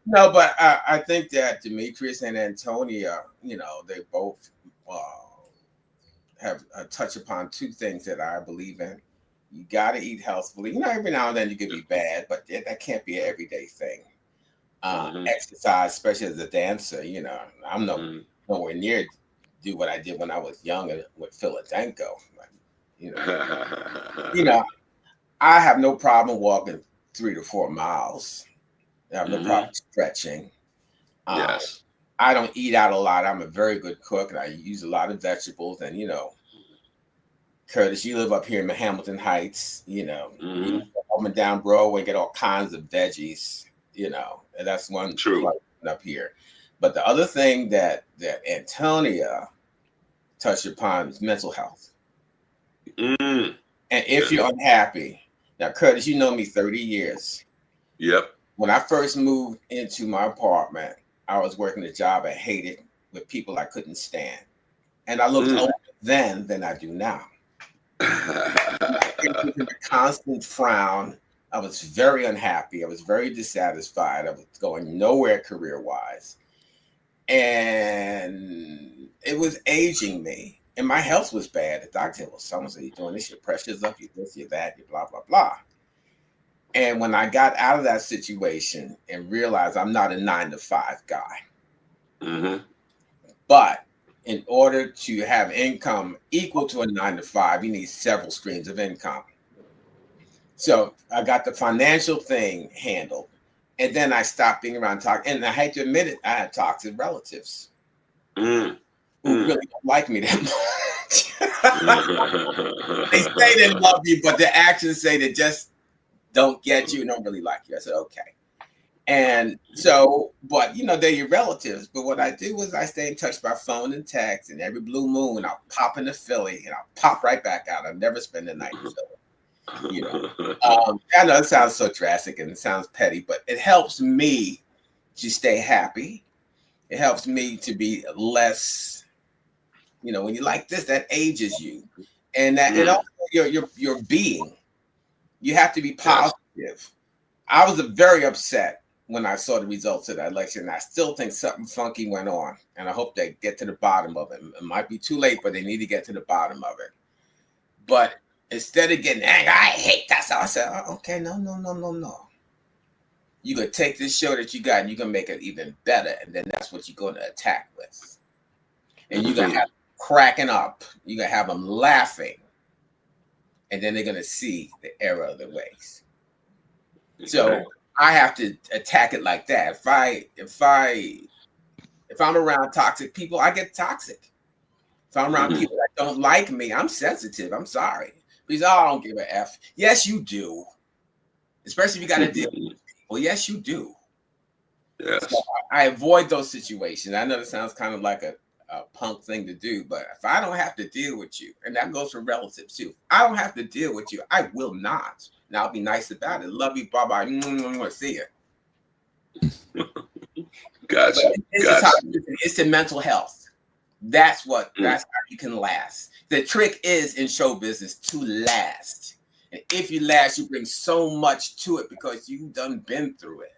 No, but I think that Demetrius and Antonia, they both have touched upon two things that I believe in. You got to eat healthfully. Every now and then you can be bad, but that can't be an everyday thing. Exercise, especially as a dancer, I'm nowhere near do what I did when I was younger with Philadelphia. I have no problem walking 3 to 4 miles. I have no problem stretching. Yes. I don't eat out a lot. I'm a very good cook, and I use a lot of vegetables. And Curtis, you live up here in Hamilton Heights. You go up and down Broadway, get all kinds of veggies. And that's one True up here. But the other thing that Antonia touched upon is mental health. And if you're unhappy, now Curtis, you know me 30 years. Yep. When I first moved into my apartment, I was working a job I hated with people I couldn't stand. And I looked older then than I do now. It was a constant frown. I was very unhappy. I was very dissatisfied. I was going nowhere career-wise. And it was aging me. And my health was bad. The doctor was someone said, you're doing this, your pressure's up, you're this, you're that, you're blah, blah, blah. And when I got out of that situation and realized I'm not a 9-to-5 guy, but in order to have income equal to a 9-to-5, you need several streams of income. So I got the financial thing handled. And then I stopped being around toxic. And I hate to admit it, I had toxic relatives who really don't like me that much. They say they love you, but their actions say they just don't get you and don't really like you. I said, okay. And so, but they're your relatives. But what I do is I stay in touch by phone and text, and every blue moon I'll pop into Philly and I'll pop right back out. I'll never spend the night in Philly. I know it sounds so drastic and it sounds petty, but it helps me to stay happy. It helps me to be less, when you like this, that ages you. And that and also your being. You have to be positive. Yes. I was very upset when I saw the results of that election. And I still think something funky went on. And I hope they get to the bottom of it. It might be too late, but they need to get to the bottom of it. But instead of getting angry, I hate that. So I said, oh, okay, no. You're going to take this show that you got and you're going to make it even better. And then that's what you're going to attack with. And you're going to have them cracking up. You're going to have them laughing. And then they're going to see the error of their ways. So I have to attack it like that. If I'm around toxic people, I get toxic. If I'm around people that don't like me, I'm sensitive. I'm sorry. Because I don't give a F. Yes, you do. Especially if you got to deal with people. Yes, you do. Yes. So I avoid those situations. I know that sounds kind of like a punk thing to do, but if I don't have to deal with you, and that goes for relatives too, I don't have to deal with you, I will not. And I'll be nice about it. Love you, bye-bye. See you. Gotcha. It's the mental health. That's how you can last. The trick is in show business to last. And if you last, you bring so much to it because you've been through it.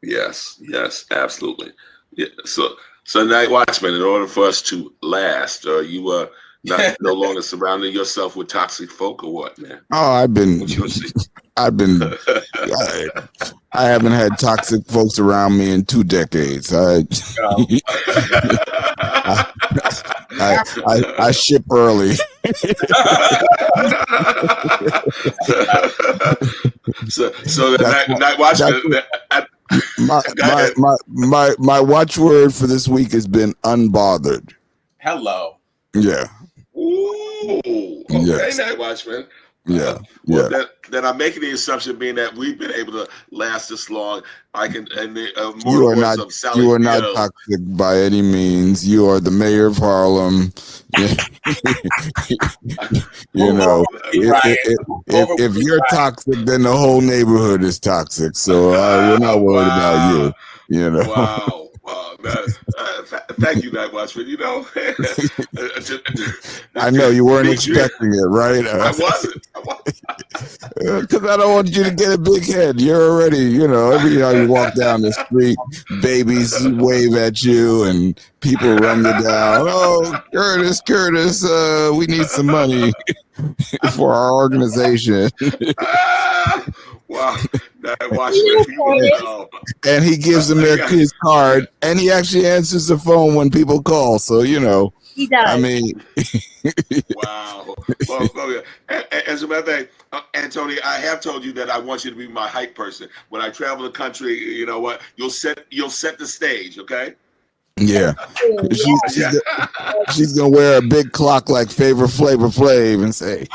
Yes, absolutely. Yeah. So Night Watchman, in order for us to last, you no longer surrounding yourself with toxic folk or what, man? Oh, I haven't had toxic folks around me in 2 decades. I ship early. so the night watchman. My watchword for this week has been unbothered. Hello. Yeah. Ooh. Okay, yes. Night watchman. Yeah. Well, then I'm making the assumption, being that we've been able to last this long. You are not toxic by any means. You are the mayor of Harlem. You know, if you're toxic, then the whole neighborhood is toxic. So we're not worried about you. You know. Wow. Thank you, Night Watchman. You know, I know you weren't expecting it, right? I wasn't. Because I don't want you to get a big head. You're already, every time you walk down the street, babies wave at you and people run you down. Oh, Curtis, we need some money for our organization. Wow. Watchman, and he gives them his card, and he actually answers the phone when people call. So, he does. I mean, wow. Well, as a matter of fact, Antonia, I have told you that I want you to be my hype person. When I travel the country, you know what? You'll set the stage, okay? Yeah. She's gonna wear a big clock like Flavor Flav and say,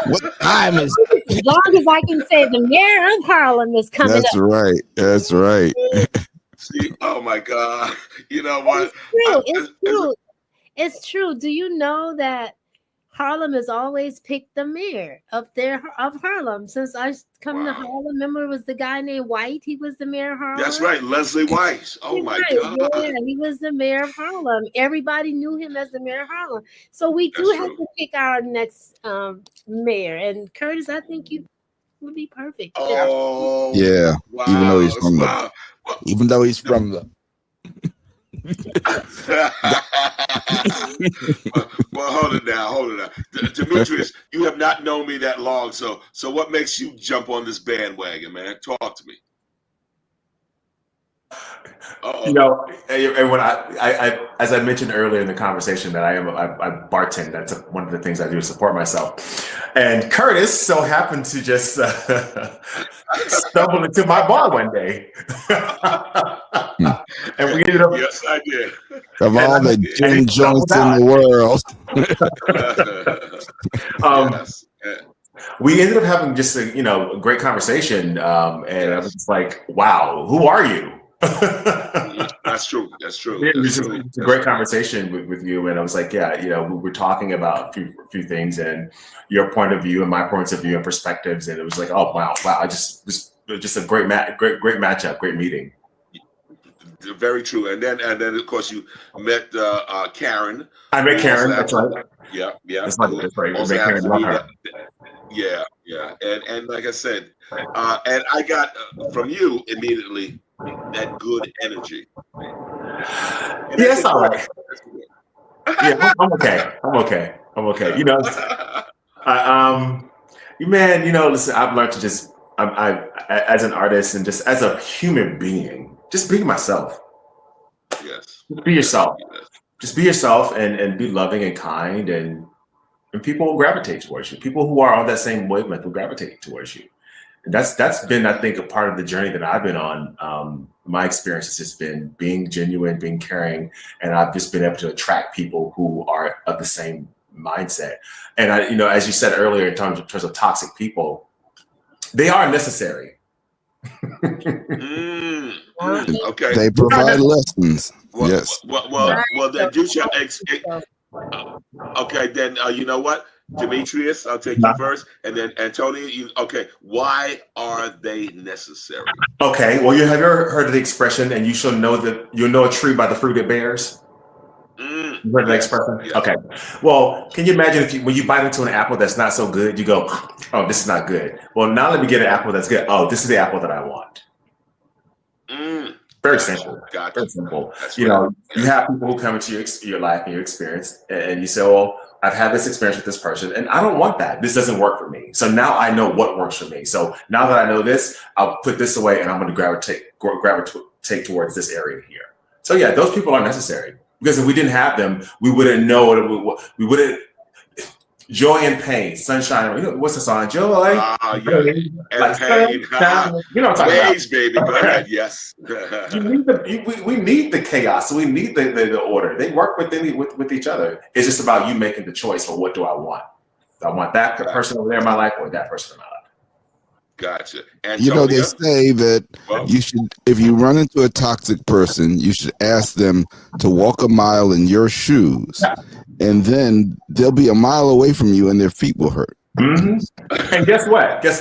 "What time is it?" As long as I can say the mayor of Harlem is coming up. That's right. See, oh my God. You know what? It's true. Do you know that Harlem has always picked the mayor of Harlem since I come to Harlem? Remember, it was the guy named White. He was the mayor of Harlem. That's right, Leslie White. Oh my God! Yeah, he was the mayor of Harlem. Everybody knew him as the mayor of Harlem. So we do have to pick our next mayor. And Curtis, I think you would be perfect. Oh yeah, wow. even though he's from the. Well, hold it down. Demetrius, you have not known me that long, so what makes you jump on this bandwagon, man? Talk to me. And when I as I mentioned earlier in the conversation, that I bartend. That's one of the things I do to support myself. And Curtis so happened to just stumble into my bar one day. And we ended up. Yes, I did. Of all the gin joints in the world. Yes. We ended up having just a great conversation, and I was just like, "Wow, who are you?" That's true. It's a great conversation with you, and I was like, "Yeah, we were talking about a few things, and your point of view and my points of view and perspectives, and it was like, oh wow, I just a great matchup, great meeting." Very true. And then of course you met Karen. I met Karen. That's right. Yeah. That's right. I met Karen. Love her. Yeah. And like I said, and I got from you immediately that good energy. Yes, all right. Yeah, I'm okay. Listen, I've learned to just, I as an artist and just as a human being, just be myself. Yes. Just be yourself. Yes. Just be yourself and be loving and kind, and people will gravitate towards you. People who are on that same wavelength will gravitate towards you. And that's been, I think, a part of the journey that I've been on. My experience has just been being genuine, being caring, and I've just been able to attract people who are of the same mindset. And as you said earlier, in terms of toxic people, they are necessary. Okay. They provide lessons. Well, yes. Well, then do your okay, then you know what? Demetrius, I'll take you first, and then Antonia. Why are they necessary? Okay, well, you have ever heard of the expression, and you'll know a tree by the fruit it bears? You heard that expression? Yes. Okay. Well, can you imagine when you bite into an apple that's not so good, you go, "Oh, this is not good." Well, now let me get an apple that's good. Oh, this is the apple that I want. Very simple. Very simple. That's you know, you have people who come into your life and your experience, and you say, "Well, I've had this experience with this person, and I don't want that. This doesn't work for me. So now I know what works for me. So now that I know this, I'll put this away, and I'm going to gravitate towards this area here." So yeah, those people are necessary, because if we didn't have them, we wouldn't know we wouldn't. Joy and pain, sunshine. You know, what's the song? Joy and pain. You know what I'm talking about? Baby. Go ahead. Yes. we need the chaos. We need the order. They work with each other. It's just about you making the choice for what do I want. Do I want that person over there in my life or that person in my life? Gotcha. Antonia? You know, they say that you should, if you run into a toxic person, you should ask them to walk a mile in your shoes, and then they'll be a mile away from you, and their feet will hurt. And guess what? Good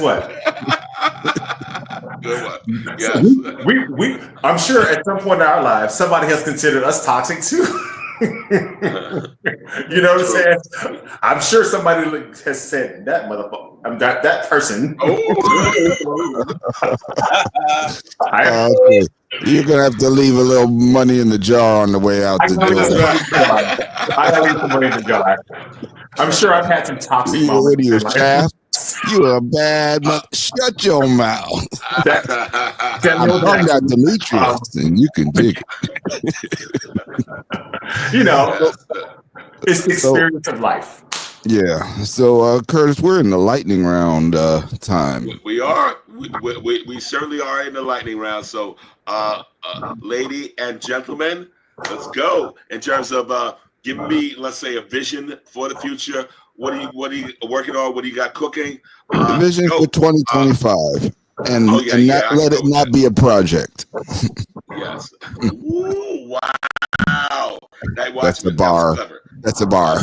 one. Yes. We I'm sure at some point in our lives, somebody has considered us toxic too. You know what I'm saying? I'm sure somebody has said that motherfucker. I'm that person. You're gonna have to leave a little money in the jar on the way out the door. I gotta leave some money in the jar. I'm sure I've had some toxic moments. You a bad man. Shut your mouth. I'm talking about Demetrius, and you can dig it. You know, it's the experience of life. Yeah. So, Curtis, we're in the lightning round time. We are. We certainly are in the lightning round. So, lady and gentlemen, let's go. In terms of giving me, let's say, a vision for the future. What are you working on? What do you got cooking? The vision for 2025, and let it not be a project. Yes. Ooh, wow. That's a bar. That's a bar.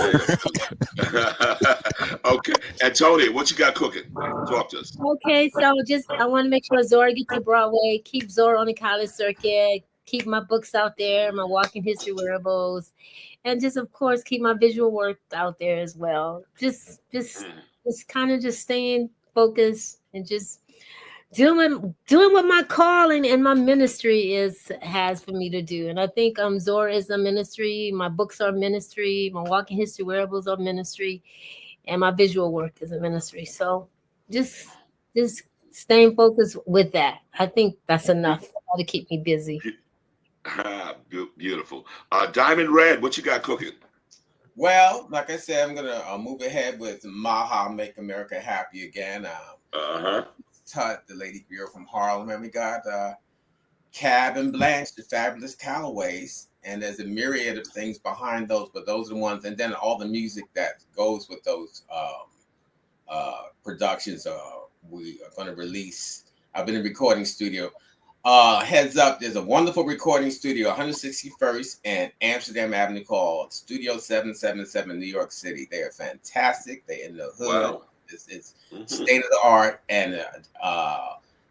Okay. Antonia, what you got cooking? Talk to us. Okay, so I want to make sure Zora gets to Broadway, keep Zora on the college circuit, keep my books out there, my walking history wearables, and just of course keep my visual work out there as well. Just kind of just staying focused and just doing what my calling and my ministry has for me to do. And I think Zora is a ministry, my books are ministry, my walking history wearables are ministry, and my visual work is a ministry. So just staying focused with that. I think that's enough to keep me busy. Beautiful. Diamond Red, what you got cooking? Well, like I said, I'm gonna move ahead with Maha, Make America Happy Again. Tut, the lady girl from Harlem, and we got Cab and Blanche, the Fabulous Callaways, and there's a myriad of things behind those, but those are the ones, and then all the music that goes with those productions we are going to release. I've been in a recording studio. Heads up, there's a wonderful recording studio, 161st and Amsterdam Avenue, called Studio 777, New York City. They are fantastic. They're in the hood. Wow. It's state of the art, and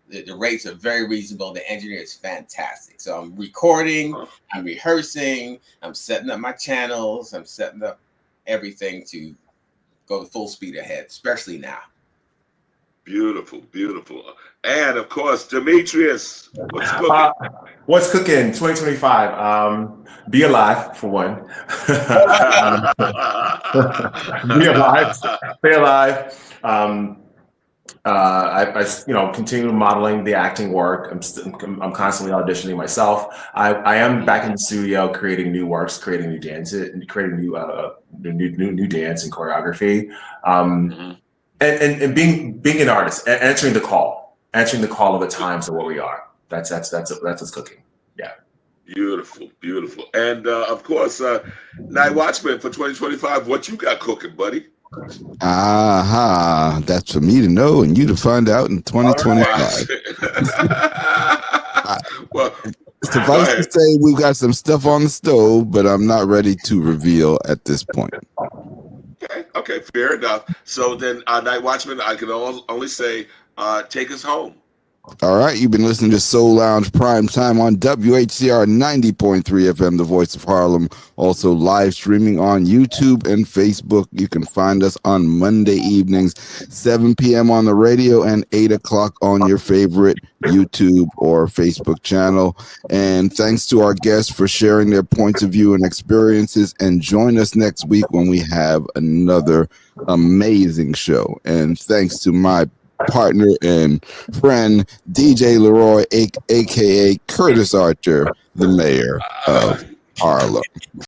the rates are very reasonable. The engineer is fantastic. So I'm recording, I'm rehearsing, I'm setting up my channels, I'm setting up everything to go full speed ahead, especially now. Beautiful, beautiful. And of course, Demetrius, what's cooking? What's cooking 2025? Be alive, for one. Be alive, stay alive. I continue modeling the acting work. I'm constantly auditioning myself. I am back in the studio creating new works, creating new dances, creating new dance and choreography. And being an artist, answering the call of the times of what we are. That's what's cooking. Yeah. Beautiful, beautiful. And of course, Night Watchman for 2025. What you got cooking, buddy? That's for me to know and you to find out in 2025. Well, suffice to say, we've got some stuff on the stove, but I'm not ready to reveal at this point. Okay, fair enough. So then, Night Watchman, I can only say, take us home. All right, you've been listening to Soul Lounge Primetime on WHCR 90.3 FM, the voice of Harlem. Also live streaming on YouTube and Facebook. You can find us on Monday evenings, 7 p.m. on the radio and 8 o'clock on your favorite YouTube or Facebook channel. And thanks to our guests for sharing their points of view and experiences. And join us next week when we have another amazing show. And thanks to my partner and friend DJ Leroy, aka Curtis Archer, the mayor of Harlem.